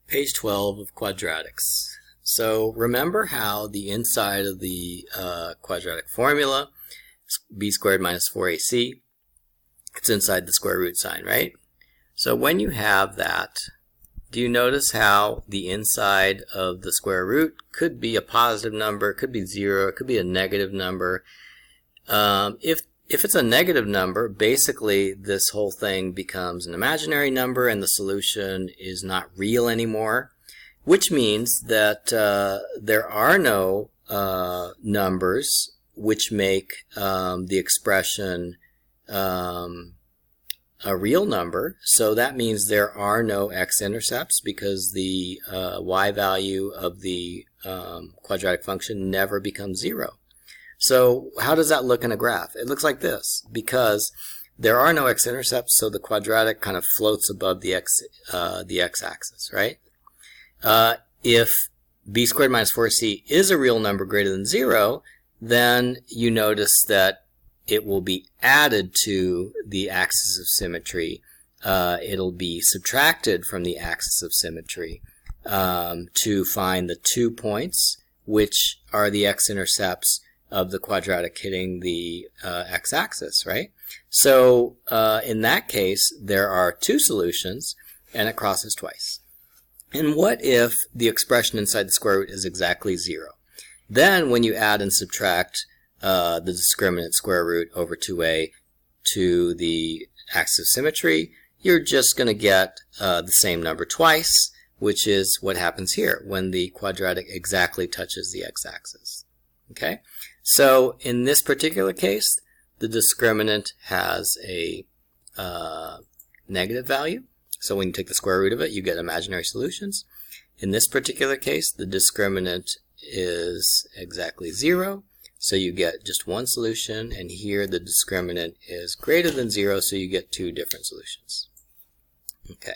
Page 12 of quadratics. So remember how the inside of the quadratic formula is b squared minus 4ac. It's inside the square root sign, right? So when you have that, do you notice how the inside of the square root could be a positive number, it could be 0, it could be a negative number. If it's a negative number, basically this whole thing becomes an imaginary number and the solution is not real anymore, which means that there are no numbers which make the expression a real number. So that means there are no x-intercepts because the y value of the quadratic function never becomes 0. So how does that look in a graph? It looks like this. Because there are no x-intercepts, so the quadratic kind of floats above the x-axis, right? If b squared minus 4c is a real number greater than 0, then you notice that it will be added to the axis of symmetry. It'll be subtracted from the axis of symmetry to find the 2 points, which are the x-intercepts of the quadratic hitting the x-axis, right? So in that case, there are 2 solutions, and it crosses twice. And what if the expression inside the square root is exactly 0? Then when you add and subtract the discriminant square root over 2a to the axis of symmetry, you're just going to get the same number twice, which is what happens here when the quadratic exactly touches the x-axis. Okay? So in this particular case, the discriminant has a negative value. So when you take the square root of it, you get imaginary solutions. In this particular case, the discriminant is exactly 0. So you get just one solution, and here the discriminant is greater than 0, so you get 2 different solutions. Okay.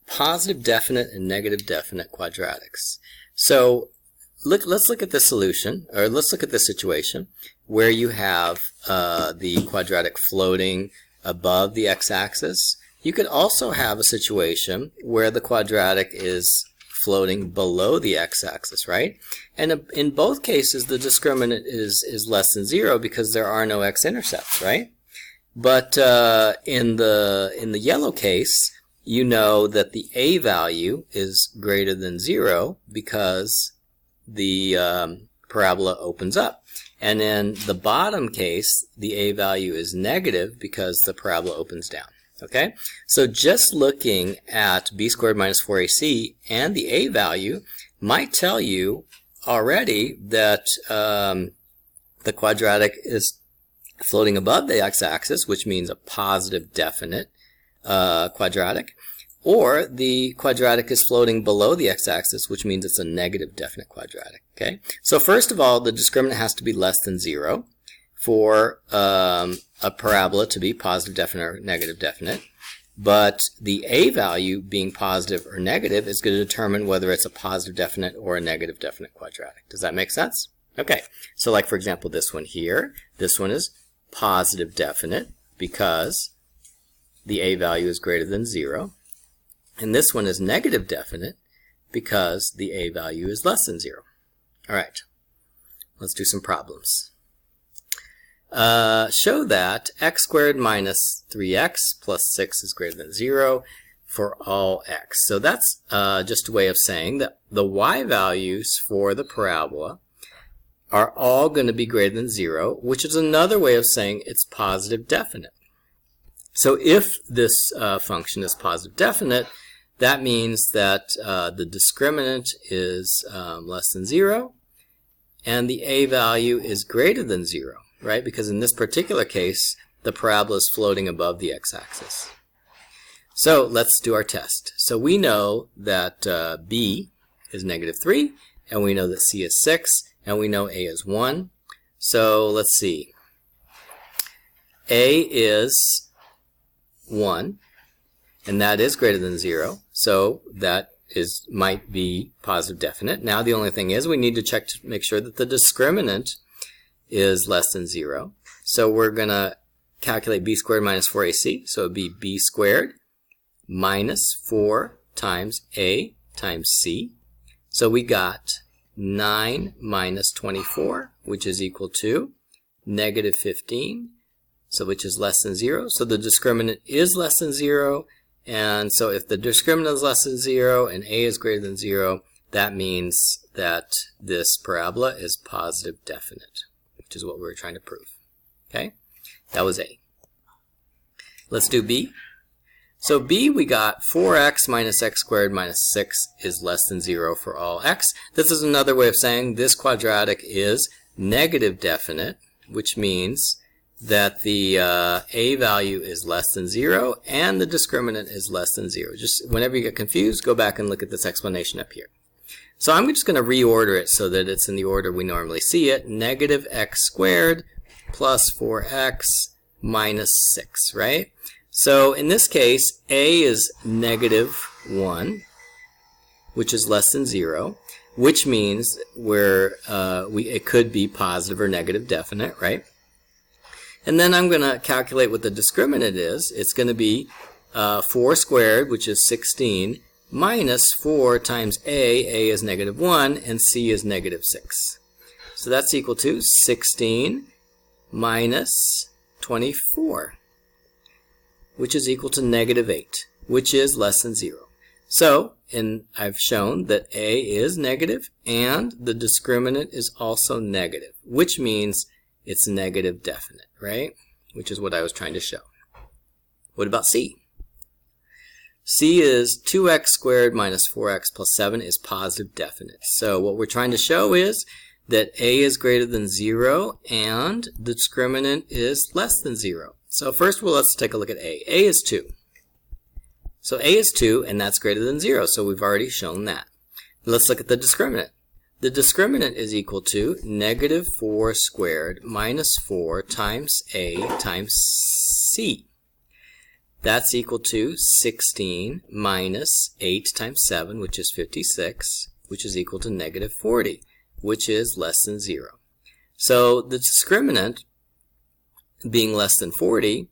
Positive definite and negative definite quadratics. So let's look at this solution, or let's look at this situation where you have the quadratic floating above the x-axis. You could also have a situation where the quadratic is floating below the x-axis, right? And in both cases, the discriminant is less than 0 because there are no x-intercepts, right? But in the yellow case, you know that the a value is greater than 0 because the parabola opens up. And in the bottom case, the a value is negative because the parabola opens down. Okay? So just looking at b squared minus 4ac and the a value might tell you already that the quadratic is floating above the x-axis, which means a positive definite quadratic. Or the quadratic is floating below the x-axis, which means it's a negative definite quadratic. Okay? So first of all, the discriminant has to be less than 0 for a parabola to be positive definite or negative definite. But the a value being positive or negative is going to determine whether it's a positive definite or a negative definite quadratic. Does that make sense? Okay. So like for example this one here, this one is positive definite because the a value is greater than 0. And this one is negative definite because the a value is less than 0. All right, let's do some problems. Show that x squared minus 3x plus 6 is greater than 0 for all x. So that's just a way of saying that the y values for the parabola are all going to be greater than 0, which is another way of saying it's positive definite. So if this function is positive definite, that means that the discriminant is less than 0 and the a value is greater than 0, right? Because in this particular case, the parabola is floating above the x-axis. So let's do our test. So we know that b is negative 3, and we know that c is 6, and we know a is 1. So let's see. A is 1. And that is greater than 0, so that might be positive definite. Now the only thing is we need to check to make sure that the discriminant is less than 0. So we're going to calculate b squared minus 4ac, so it would be b squared minus 4 times a times c. So we got 9 minus 24, which is equal to negative 15, so which is less than 0. So the discriminant is less than 0. And so if the discriminant is less than 0 and a is greater than 0, that means that this parabola is positive definite, which is what we were trying to prove. Okay? That was A. Let's do B. So B, we got 4x minus x squared minus 6 is less than 0 for all x. This is another way of saying this quadratic is negative definite, which means that the a value is less than 0 and the discriminant is less than 0. Just whenever you get confused, go back and look at this explanation up here. So I'm just going to reorder it so that it's in the order we normally see it. Negative x squared plus 4x minus 6, right? So in this case, a is negative 1, which is less than 0, which means it could be positive or negative definite, right? And then I'm going to calculate what the discriminant is. It's going to be 4 squared, which is 16, minus 4 times a is negative 1, and c is negative 6. So that's equal to 16 minus 24, which is equal to negative 8, which is less than 0. So, and I've shown that a is negative, and the discriminant is also negative, which means it's negative definite, right? Which is what I was trying to show. What about C? C is 2x squared minus 4x plus 7 is positive definite. So what we're trying to show is that a is greater than 0 and the discriminant is less than 0. So first, well, let's take a look at a. A is 2. So a is 2, and that's greater than 0, so we've already shown that. Let's look at the discriminant. The discriminant is equal to negative 4 squared minus 4 times a times c. That's equal to 16 minus 8 times 7, which is 56, which is equal to negative 40, which is less than 0. So the discriminant being less than 40,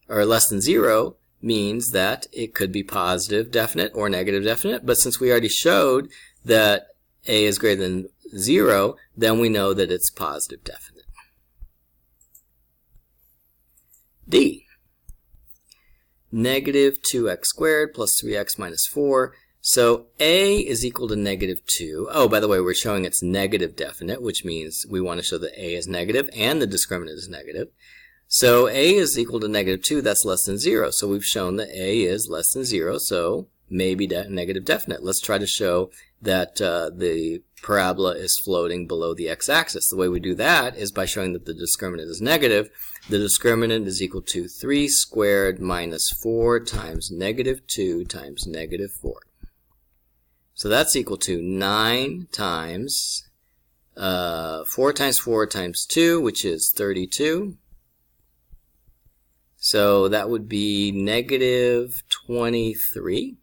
or less than 0, means that it could be positive definite or negative definite, but since we already showed that a is greater than 0, then we know that it's positive definite. D. Negative 2x squared plus 3x minus 4. So a is equal to negative 2. Oh, by the way, we're showing it's negative definite, which means we want to show that a is negative and the discriminant is negative. So a is equal to negative 2, that's less than 0. So we've shown that a is less than 0, so maybe negative definite. Let's try to show that the parabola is floating below the x-axis. The way we do that is by showing that the discriminant is negative. The discriminant is equal to 3 squared minus 4 times negative 2 times negative 4. So that's equal to 9 times 4 times 4 times 2, which is 32. So that would be negative 23,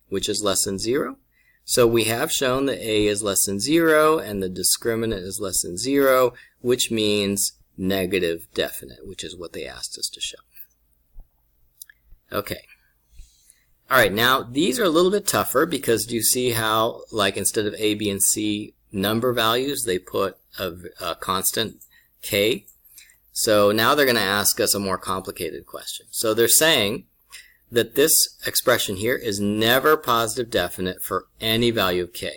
which is less than 0. So we have shown that a is less than 0 and the discriminant is less than 0, which means negative definite, which is what they asked us to show. Okay. All right, now these are a little bit tougher because do you see how, like, instead of a, b, and c number values, they put a constant k? So now they're going to ask us a more complicated question. So they're saying that this expression here is never positive definite for any value of k.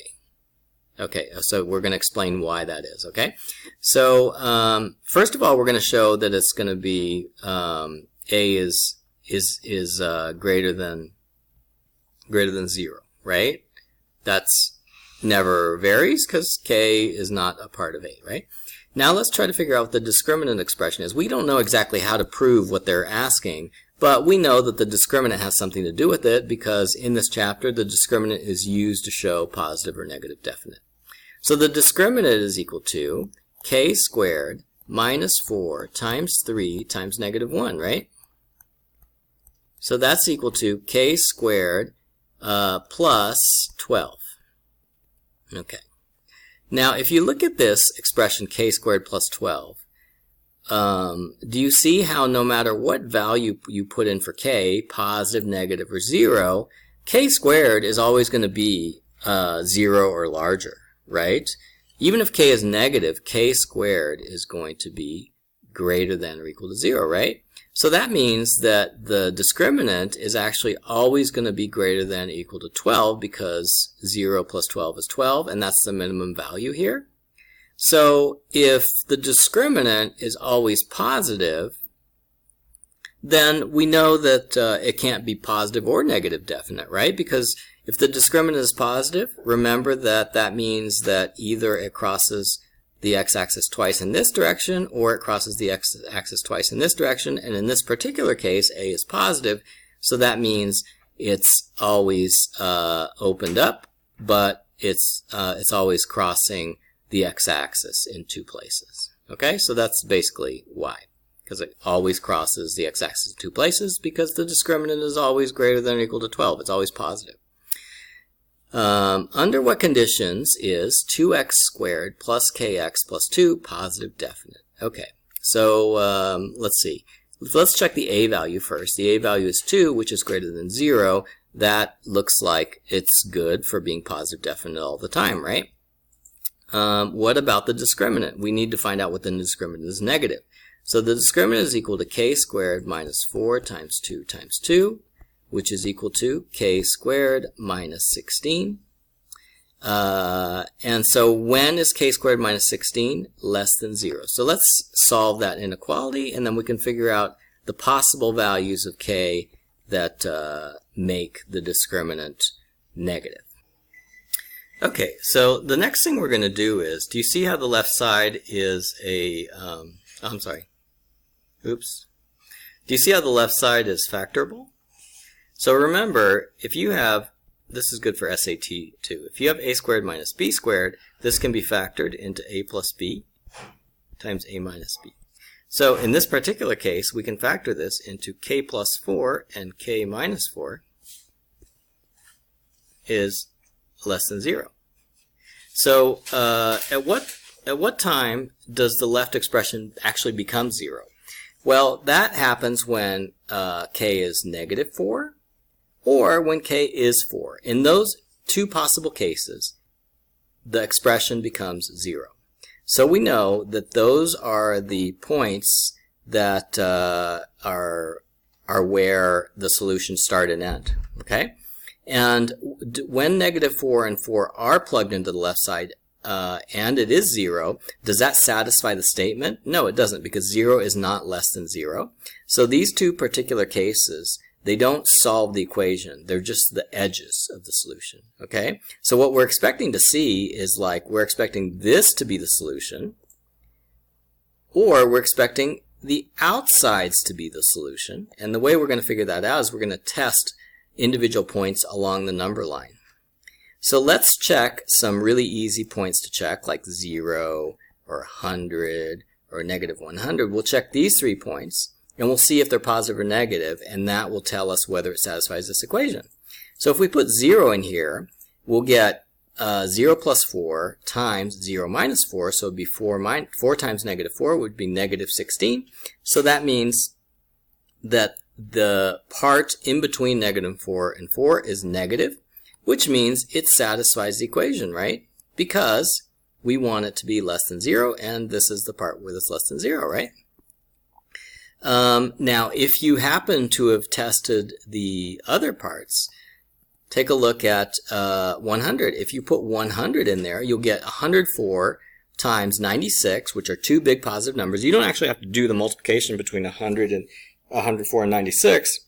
Okay, so we're going to explain why that is, okay? So first of all, we're going to show that it's going to be a is greater than 0, right? That's never varies because k is not a part of a, right? Now let's try to figure out what the discriminant expression is. We don't know exactly how to prove what they're asking, but we know that the discriminant has something to do with it because in this chapter the discriminant is used to show positive or negative definite. So the discriminant is equal to k squared minus 4 times 3 times negative 1, right? So that's equal to k squared plus 12. Okay. Now if you look at this expression k squared plus 12, do you see how no matter what value you put in for k, positive, negative, or 0, k squared is always going to be 0 or larger, right? Even if k is negative, k squared is going to be greater than or equal to 0, right? So that means that the discriminant is actually always going to be greater than or equal to 12 because 0 plus 12 is 12, and that's the minimum value here. So if the discriminant is always positive, then we know that it can't be positive or negative definite, right? Because if the discriminant is positive, remember that that means that either it crosses the x-axis twice in this direction, or it crosses the x-axis twice in this direction, and in this particular case, a is positive, so that means it's always opened up, but it's always crossing the x-axis in two places. Okay, so that's basically why, because it always crosses the x-axis in two places, because the discriminant is always greater than or equal to 12. It's always positive. Under what conditions is 2x squared plus kx plus 2 positive definite? Okay, so let's see. Let's check the a value first. The a value is 2, which is greater than 0. That looks like it's good for being positive definite all the time, right? What about the discriminant? We need to find out what the discriminant is negative. So the discriminant is equal to k squared minus 4 times 2 times 2, which is equal to k squared minus 16. And so when is k squared minus 16? Less than 0. So let's solve that inequality, and then we can figure out the possible values of k that make the discriminant negative. Okay, so the next thing we're going to do is, do you see how the left side is a, I'm sorry, oops. Do you see how the left side is factorable? So remember, if you have, this is good for SAT too, if you have a squared minus b squared, this can be factored into a plus b times a minus b. So in this particular case, we can factor this into k plus 4, and k minus 4 is less than 0. So at what time does the left expression actually become 0? Well, that happens when k is negative 4 or when k is 4. In those two possible cases, the expression becomes 0. So we know that those are the points that are where the solutions start and end. Okay? And when negative 4 and 4 are plugged into the left side and it is 0, does that satisfy the statement? No, it doesn't, because 0 is not less than 0. So these two particular cases, they don't solve the equation. They're just the edges of the solution. Okay? So what we're expecting to see is, like, we're expecting this to be the solution, or we're expecting the outsides to be the solution. And the way we're going to figure that out is we're going to test individual points along the number line. So let's check some really easy points to check, like 0 or 100 or negative 100. We'll check these 3 points, and we'll see if they're positive or negative, and that will tell us whether it satisfies this equation. So if we put 0 in here, we'll get 0 plus 4 times 0 minus 4, so it would be 4 times negative 4 would be negative 16. So that means that the part in between negative 4 and 4 is negative, which means it satisfies the equation, right? Because we want it to be less than 0, and this is the part where it's less than 0, right? Now, if you happen to have tested the other parts, take a look at 100. If you put 100 in there, you'll get 104 times 96, which are two big positive numbers. You don't actually have to do the multiplication between 100 and 104 and 96,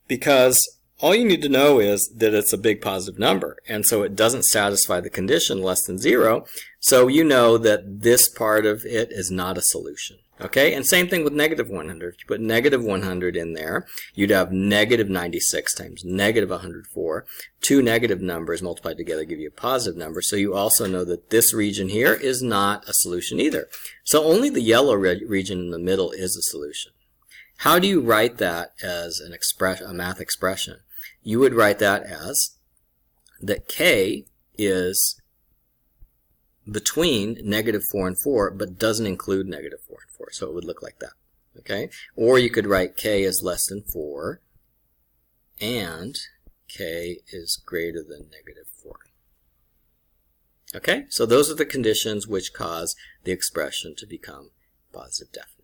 because all you need to know is that it's a big positive number, and so it doesn't satisfy the condition less than 0, so you know that this part of it is not a solution. Okay, and same thing with negative 100. If you put negative 100 in there, you'd have negative 96 times negative 104. Two negative numbers multiplied together give you a positive number, so you also know that this region here is not a solution either. So only the yellow region in the middle is a solution. How do you write that as a math expression? You would write that as that k is between negative 4 and 4, but doesn't include negative 4 and 4. So it would look like that. Okay? Or you could write k is less than 4 and k is greater than negative 4. Okay? So those are the conditions which cause the expression to become positive definite.